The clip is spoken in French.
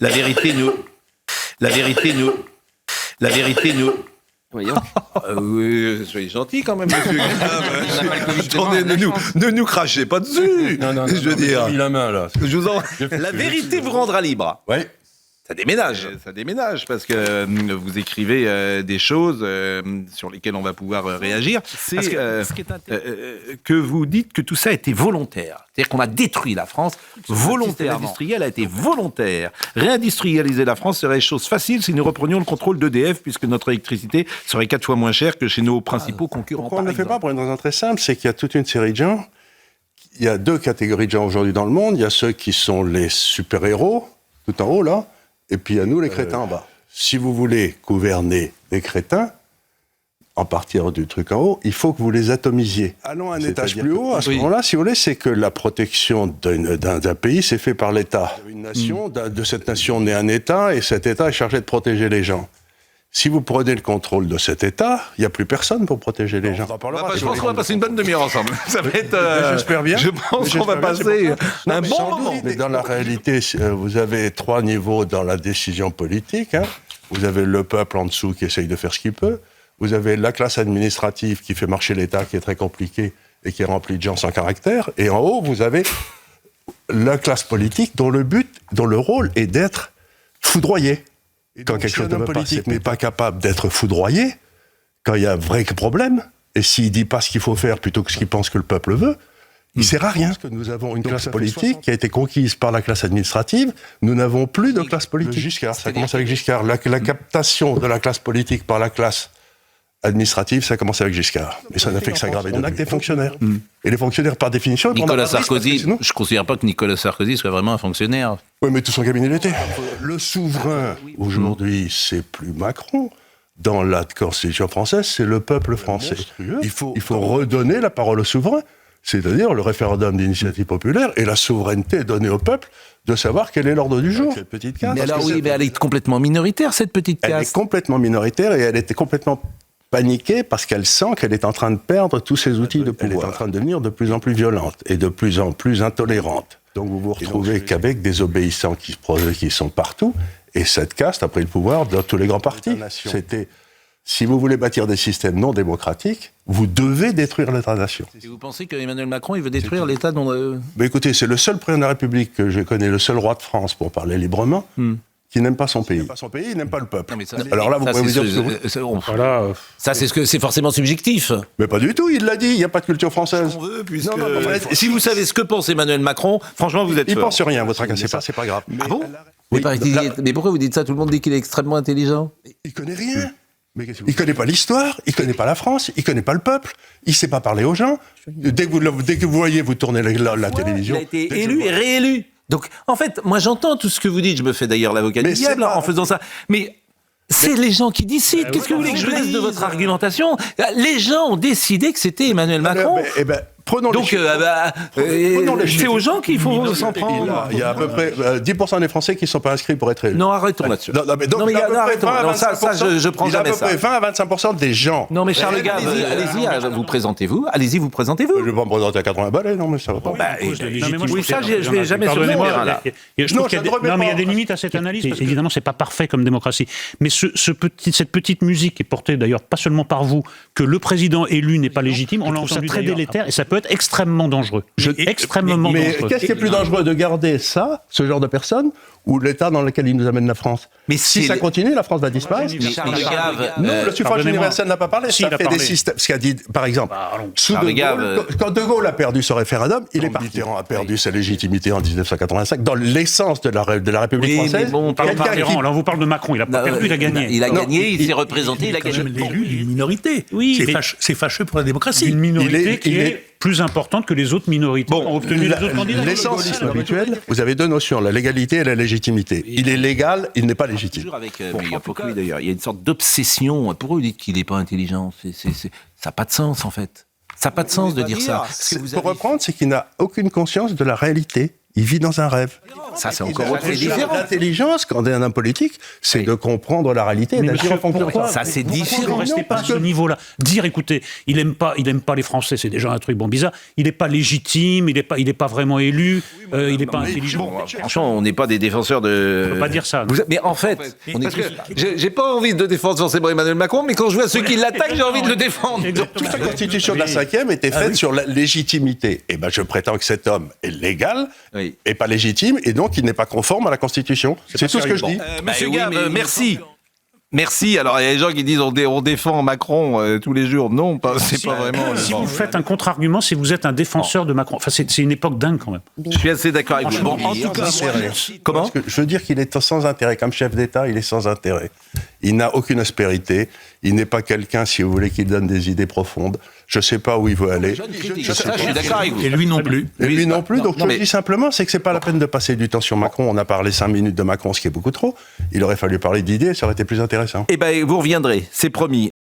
La vérité nous... La vérité nous... La vérité nous... Voyons. Oui, soyez gentil quand même, monsieur. Attendez, Ne nous crachez pas dessus. Non, je veux dire. J'ai mis la main, là. Je vous en... La vérité vous rendra libre. Oui. Ça déménage, parce que vous écrivez des choses sur lesquelles on va pouvoir réagir. Parce que vous dites que tout ça a été volontaire. C'est-à-dire qu'on a détruit la France volontairement. L'industriel a été volontaire. Réindustrialiser la France serait chose facile si nous reprenions le contrôle d'EDF, puisque notre électricité serait 4 fois moins chère que chez nos principaux concurrents. Pourquoi on ne le fait pas? Pour une raison très simple, c'est qu'il y a toute une série de gens. Il y a 2 catégories de gens aujourd'hui dans le monde. Il y a ceux qui sont les super-héros, tout en haut là, et puis il y a nous, les crétins en bas. Si vous voulez gouverner les crétins, en partir du truc en haut, il faut que vous les atomisiez. Allons à un étage plus haut, à ce moment-là, si vous voulez, c'est que la protection d'un pays, c'est fait par l'État. Une nation, de cette nation naît un État, et cet État est chargé de protéger les gens. Si vous prenez le contrôle de cet État, il n'y a plus personne pour protéger les gens. Je pense qu'on va passer une bonne demi-heure ensemble. Ça va être... J'espère bien. Je pense qu'on va passer un bon moment. Mais dans la réalité, vous avez 3 niveaux dans la décision politique. Hein. Vous avez le peuple en dessous qui essaye de faire ce qu'il peut. Vous avez la classe administrative qui fait marcher l'État, qui est très compliqué et qui est remplie de gens sans caractère. Et en haut, vous avez la classe politique dont le rôle est d'être foudroyé. Quand quelque chose de politique n'est pas capable d'être foudroyé, quand il y a un vrai problème, et s'il ne dit pas ce qu'il faut faire plutôt que ce qu'il pense que le peuple veut, il ne sert à rien. Parce que nous avons une classe politique qui a été conquise par la classe administrative. Nous n'avons plus de classe politique. Giscard, ça commence avec Giscard. La captation de la classe politique par la classe administrative, ça commence avec Giscard. Mais ça n'a fait que s'aggraver. On a que des fonctionnaires. Et les fonctionnaires, par définition... Nicolas Sarkozy, je ne considère pas que Nicolas Sarkozy soit vraiment un fonctionnaire. Oui, mais tout son cabinet l'était. Le souverain, aujourd'hui, c'est plus Macron. Dans la Constitution française, c'est le peuple français. Il faut redonner la parole au souverain, c'est-à-dire le référendum d'initiative populaire et la souveraineté donnée au peuple de savoir quel est l'ordre du jour. Cette petite caste. Mais alors oui, mais elle est complètement minoritaire, cette petite caste. Elle est complètement minoritaire et elle était complètement paniquée parce qu'elle sent qu'elle est en train de perdre tous ses outils de pouvoir. Elle est en train de devenir de plus en plus violente et de plus en plus intolérante. Donc vous vous retrouvez qu'avec des obéissants qui sont partout, et cette caste a pris le pouvoir dans tous les grands partis. C'était, si vous voulez bâtir des systèmes non démocratiques, vous devez détruire l'État-nation. Et vous pensez qu'Emmanuel Macron, il veut détruire l'État dont... Mais écoutez, c'est le seul président de la République que je connais, le seul roi de France, pour parler librement, qui n'aime pas son pays. Il n'aime pas son pays, il n'aime pas le peuple. Non, mais ça, alors là, vous pouvez vous dire ça, c'est forcément subjectif. Mais pas du tout, il l'a dit, il n'y a pas de culture française. On veut, puisque... si vous savez ce que pense Emmanuel Macron, franchement, vous êtes Il fort. pense sur rien, vous tracassez pas, c'est pas grave. Ah bon Oui, mais pourquoi vous dites ça? Tout le monde dit qu'il est extrêmement intelligent. Il connaît rien. Il connaît pas l'histoire, il connaît pas la France, il connaît pas le peuple, il sait pas parler aux gens. Dès que vous voyez, vous tournez la télévision. Il a été élu et réélu. Donc, en fait, moi j'entends tout ce que vous dites, je me fais d'ailleurs l'avocat du diable en faisant ça. Mais c'est les gens qui décident. Qu'est-ce que vous voulez que je laisse de votre argumentation? Les gens ont décidé que c'était Emmanuel Macron. Prenons donc, c'est aux gens qu'il faut s'en prendre. Il y a à peu près 10% des Français qui ne sont pas inscrits pour être élus. Non, arrêtons là-dessus. Arrêtons. Je prends jamais ça. Il y a à peu près 20 à 25% des gens. Non, mais Charles Gave, allez-y, vous présentez-vous. Allez-y, vous présentez-vous. Je ne vais pas me présenter à 80 balais, non, mais ça va pas. Oui, ça, je ne vais jamais sur le terrain, là. Non, mais il y a des limites à cette analyse, parce qu'évidemment, ce n'est pas parfait comme démocratie. Mais cette petite musique qui est portée d'ailleurs pas seulement par vous, que le président élu n'est pas légitime, on l'a entendu très délétère, et ça peut être extrêmement dangereux. Extrêmement dangereux. Mais qu'est-ce qui est plus dangereux, de garder ça, ce genre de personnes, ou l'État dans lequel il nous amène la France? Mais si ça continue, la France va disparaître. Non, le suffrage universel n'a pas parlé. Ça fait des systèmes. Ce qu'a dit, par exemple, quand De Gaulle a perdu ce référendum, il est parti. Mitterrand a perdu sa légitimité en 1985, dans l'essence de la République française. On parle pas Mitterrand, là on vous parle de Macron, il a pas perdu, il a gagné. Il a gagné, il s'est représenté, il a gagné. L'élu d'une minorité. C'est fâcheux pour la démocratie. Une minorité qui est plus importante que les autres minorités qui ont obtenu les autres candidats. L'essence habituelle, vous avez 2 notions, la légalité et la légitimité. Il est légal, il n'est pas légitime. Toujours avec Foucault, d'ailleurs, il y a une sorte d'obsession. Pourquoi vous dites qu'il n'est pas intelligent? Ça n'a pas de sens, en fait. Ça n'a pas de sens de dire ça. Pour reprendre, c'est qu'il n'a aucune conscience de la réalité. Il vit dans un rêve. Ça, c'est encore autre chose. L'intelligence, quand on est un homme politique, c'est de comprendre la réalité et d'agir en fonction de ça. Ça, c'est différent. Ne restez pas à ce niveau-là. Dire, écoutez, il aime pas les Français, c'est déjà un truc bizarre. Il n'est pas légitime, il n'est pas vraiment élu, il n'est pas intelligent. Franchement, on n'est pas des défenseurs de... On peut pas dire ça. Mais en fait, j'ai pas envie de défendre forcément Emmanuel Macron, mais quand je vois ceux qui l'attaquent, j'ai envie de le défendre. Toute la constitution de la 5e était faite sur la légitimité. Et ben, je prétends que cet homme est légal, et pas légitime, et donc il n'est pas conforme à la Constitution. C'est tout ce que je dis. Monsieur Gave, merci. Merci. Alors, il y a des gens qui disent on défend Macron tous les jours. Non, c'est pas vraiment... Si vous faites un contre-argument, si vous êtes un défenseur de Macron. Enfin, c'est une époque dingue, quand même. Je suis assez d'accord avec vous. Bon, en tout cas... Comment ? Je veux dire qu'il est sans intérêt. Comme chef d'État, il est sans intérêt. Il n'a aucune aspérité. Il n'est pas quelqu'un, si vous voulez, qui donne des idées profondes. Je ne sais pas où il veut aller. Je suis d'accord avec vous. Et lui non plus. Et lui non plus. Donc, je dis simplement, c'est que c'est pas la peine de passer du temps sur Macron. On a parlé 5 minutes de Macron, ce qui est beaucoup trop. Il aurait fallu parler d'idées, ça aurait été plus intéressant. Eh ben, vous reviendrez, c'est promis.